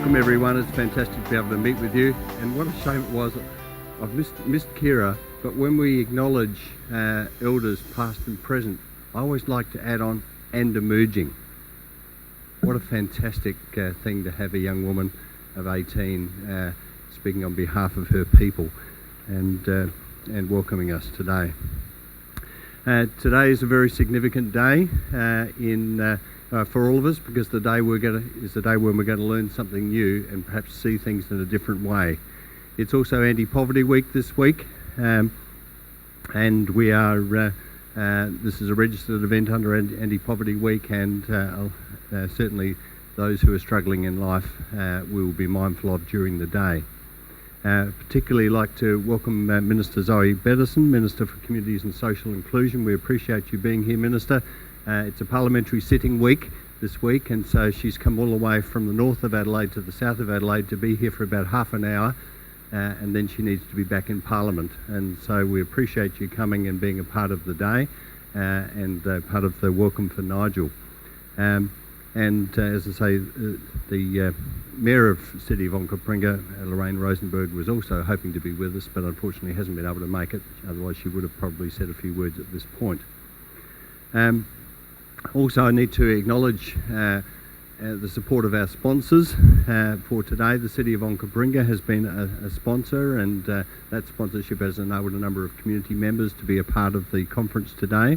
Welcome everyone, it's fantastic to be able to meet with you, and what a shame it was. I've missed Kira, but when we acknowledge elders past and present, I always like to add on, and emerging. What a fantastic thing to have a young woman of 18 speaking on behalf of her people and welcoming us today. Today is a very significant day for all of us, because the day is the day when we're going to learn something new and perhaps see things in a different way. It's also Anti-Poverty Week this week, and we are this is a registered event under Anti-Poverty Week, and certainly those who are struggling in life we will be mindful of during the day. Particularly like to welcome Minister Zoe Beddison, Minister for Communities and Social Inclusion. We appreciate you being here, Minister. It's a parliamentary sitting week this week, and so she's come all the way from the north of Adelaide to the south of Adelaide to be here for about half an hour, and then she needs to be back in Parliament. And so we appreciate you coming and being a part of the day and part of the welcome for Nigel. And as I say, the Mayor of the City of Onkaparinga, Lorraine Rosenberg, was also hoping to be with us, but unfortunately hasn't been able to make it. Otherwise she would have probably said a few words at this point. Also, I need to acknowledge the support of our sponsors for today. The City of Onkaparinga has been a sponsor, and that sponsorship has enabled a number of community members to be a part of the conference today.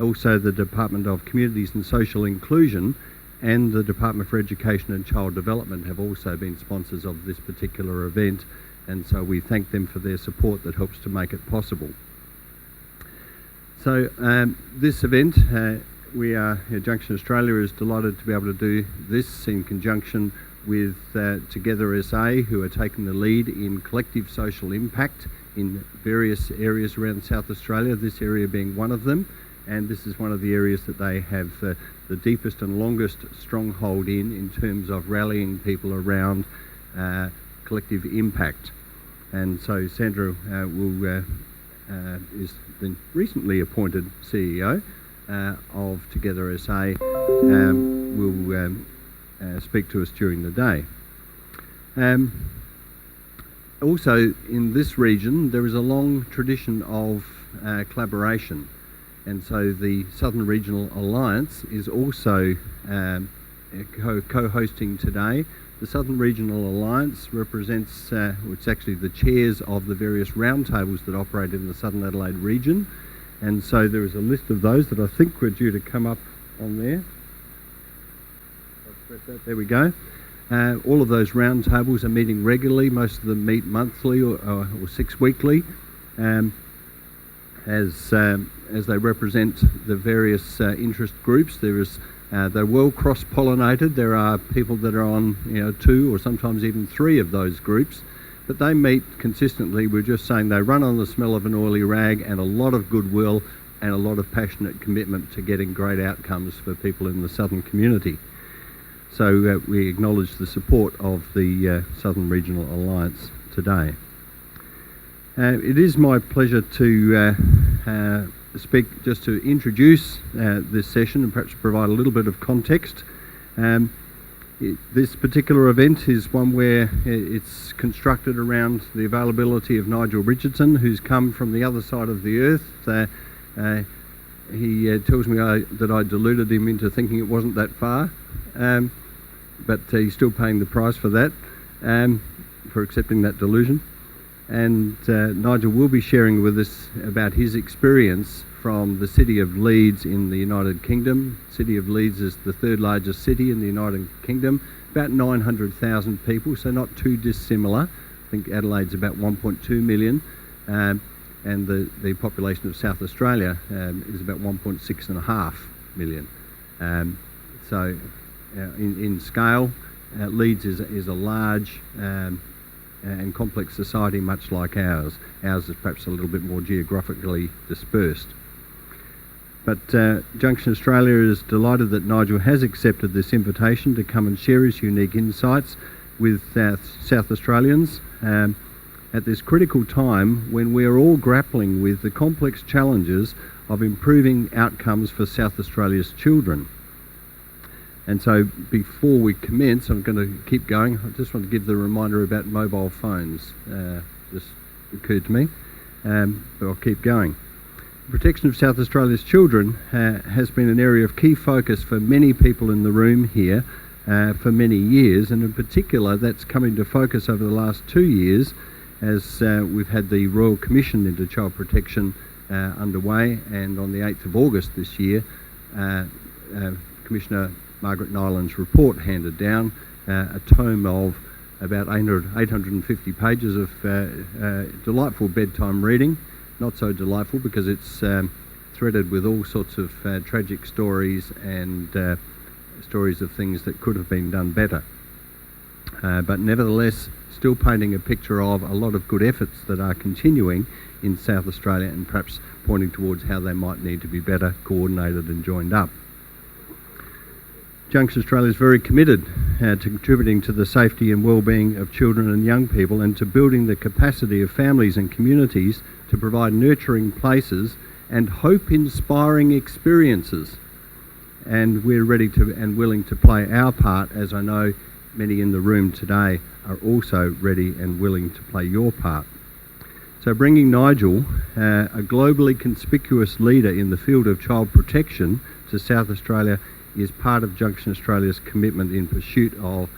Also, the Department of Communities and Social Inclusion and the Department for Education and Child Development have also been sponsors of this particular event, and so we thank them for their support that helps to make it possible. So this event, Junction Australia is delighted to be able to do this in conjunction with Together SA, who are taking the lead in collective social impact in various areas around South Australia, this area being one of them. And this is one of the areas that they have the deepest and longest stronghold in terms of rallying people around collective impact. And so Sandra is the recently appointed CEO of Together SA, will speak to us during the day. Also in this region there is a long tradition of collaboration. And so the Southern Regional Alliance is also co-hosting today. The Southern Regional Alliance represents, it's actually the chairs of the various roundtables that operate in the Southern Adelaide region. And so there is a list of those that I think were due to come up on there. There we go. All of those roundtables are meeting regularly. Most of them meet monthly or 6 weekly. As they represent the various interest groups. They're well cross-pollinated. There are people that are on 2 or sometimes even 3 of those groups, but they meet consistently. We're just saying they run on the smell of an oily rag and a lot of goodwill and a lot of passionate commitment to getting great outcomes for people in the southern community. So we acknowledge the support of the Southern Regional Alliance today. It is my pleasure to speak, just to introduce this session and perhaps provide a little bit of context. This particular event is one where it's constructed around the availability of Nigel Richardson, who's come from the other side of the earth. He tells me that I deluded him into thinking it wasn't that far, but he's still paying the price for that, for accepting that delusion. And Nigel will be sharing with us about his experience from the city of Leeds in the United Kingdom. City of Leeds is the 3rd largest city in the United Kingdom, about 900,000 people, so not too dissimilar. I think Adelaide's about 1.2 million, and the population of South Australia is about 1.6.5 million. So in scale, Leeds is a large and complex society, much like ours. Ours is perhaps a little bit more geographically dispersed. But Junction Australia is delighted that Nigel has accepted this invitation to come and share his unique insights with South Australians at this critical time when we are all grappling with the complex challenges of improving outcomes for South Australia's children. And so before we commence, I'm going to keep going. I just want to give the reminder about mobile phones. Just occurred to me, but I'll keep going. Protection of South Australia's children has been an area of key focus for many people in the room here for many years, and in particular that's come into focus over the last 2 years as we've had the Royal Commission into Child Protection underway, and on the 8th of August this year Commissioner Margaret Nyland's report handed down, a tome of about 850 pages of delightful bedtime reading. Not so delightful because it's threaded with all sorts of tragic stories and stories of things that could have been done better. But nevertheless, still painting a picture of a lot of good efforts that are continuing in South Australia, and perhaps pointing towards how they might need to be better coordinated and joined up. Junction Australia is very committed to contributing to the safety and well-being of children and young people, and to building the capacity of families and communities to provide nurturing places and hope-inspiring experiences. And we're ready to and willing to play our part, as I know many in the room today are also ready and willing to play your part. So bringing Nigel, a globally conspicuous leader in the field of child protection, to South Australia is part of Junction Australia's commitment in pursuit of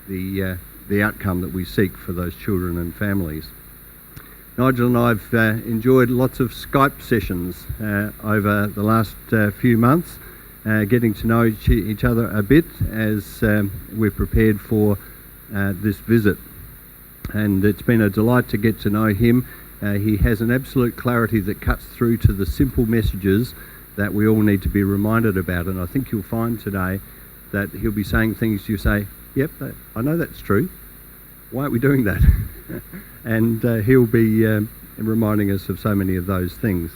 the outcome that we seek for those children and families. Nigel and I have enjoyed lots of Skype sessions over the last few months, getting to know each other a bit as we've prepared for this visit. And it's been a delight to get to know him. He has an absolute clarity that cuts through to the simple messages that we all need to be reminded about, and I think you'll find today that he'll be saying things you say, yep, I know that's true, why aren't we doing that? And he'll be reminding us of so many of those things.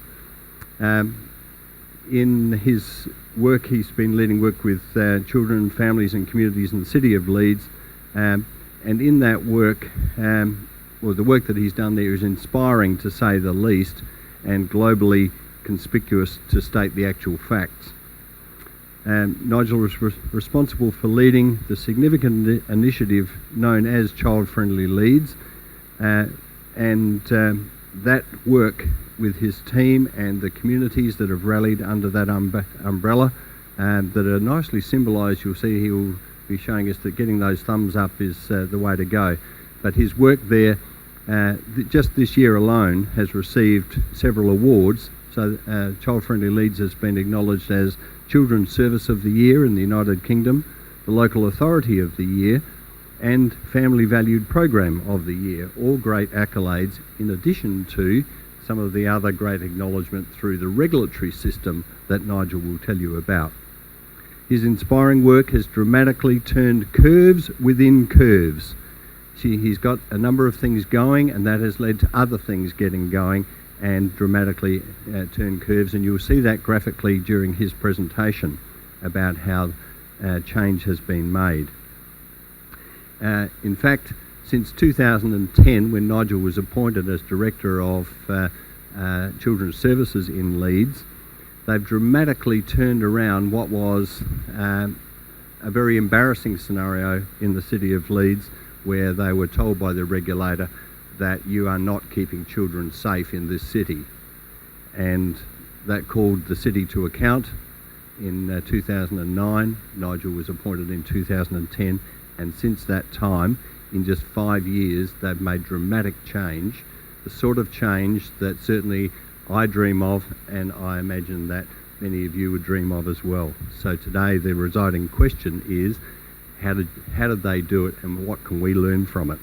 In his work, he's been leading work with children, families and communities in the city of Leeds, and in that work, the work that he's done there is inspiring to say the least, and globally conspicuous to state the actual facts. Nigel was responsible for leading the significant initiative known as Child Friendly Leeds, and that work with his team and the communities that have rallied under that umbrella that are nicely symbolised. You'll see he will be showing us that getting those thumbs up is the way to go. But his work there just this year alone has received several awards. So Child Friendly Leeds has been acknowledged as Children's Service of the Year in the United Kingdom, the Local Authority of the Year, and Family Valued Program of the Year. All great accolades, in addition to some of the other great acknowledgement through the regulatory system that Nigel will tell you about. His inspiring work has dramatically turned curves within curves. He's got a number of things going, and that has led to other things getting going and dramatically turn curves, and you'll see that graphically during his presentation about how change has been made. In fact, since 2010, when Nigel was appointed as Director of Children's Services in Leeds, they've dramatically turned around what was a very embarrassing scenario in the city of Leeds, where they were told by the regulator that you are not keeping children safe in this city. And that called the city to account in 2009. Nigel was appointed in 2010, and since that time, in just 5 years, they've made dramatic change, the sort of change that certainly I dream of, and I imagine that many of you would dream of as well. So today the residing question is, how did they do it, and what can we learn from it?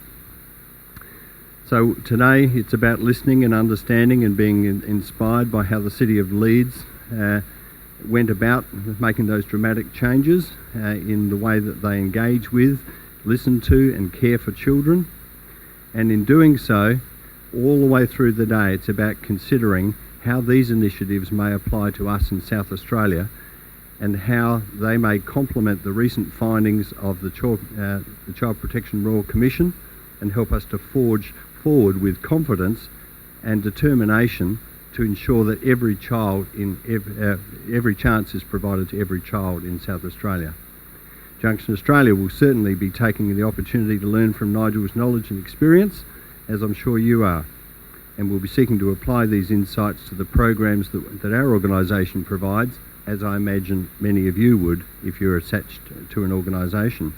So today it's about listening and understanding and being inspired by how the City of Leeds went about making those dramatic changes in the way that they engage with, listen to and care for children. And in doing so, all the way through the day, it's about considering how these initiatives may apply to us in South Australia, and how they may complement the recent findings of the Child Protection Royal Commission, and help us to forge forward with confidence and determination to ensure that every child every chance is provided to every child in South Australia. Junction Australia will certainly be taking the opportunity to learn from Nigel's knowledge and experience, as I'm sure you are, and we'll be seeking to apply these insights to the programs that our organisation provides, as I imagine many of you would if you're attached to an organisation,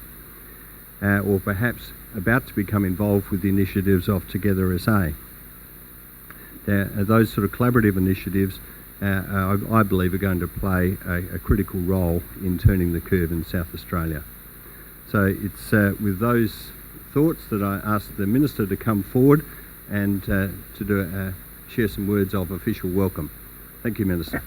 or perhaps about to become involved with the initiatives of Together SA. Those sort of collaborative initiatives I believe are going to play a critical role in turning the curve in South Australia. So it's with those thoughts that I ask the Minister to come forward and to share some words of official welcome. Thank you, Minister.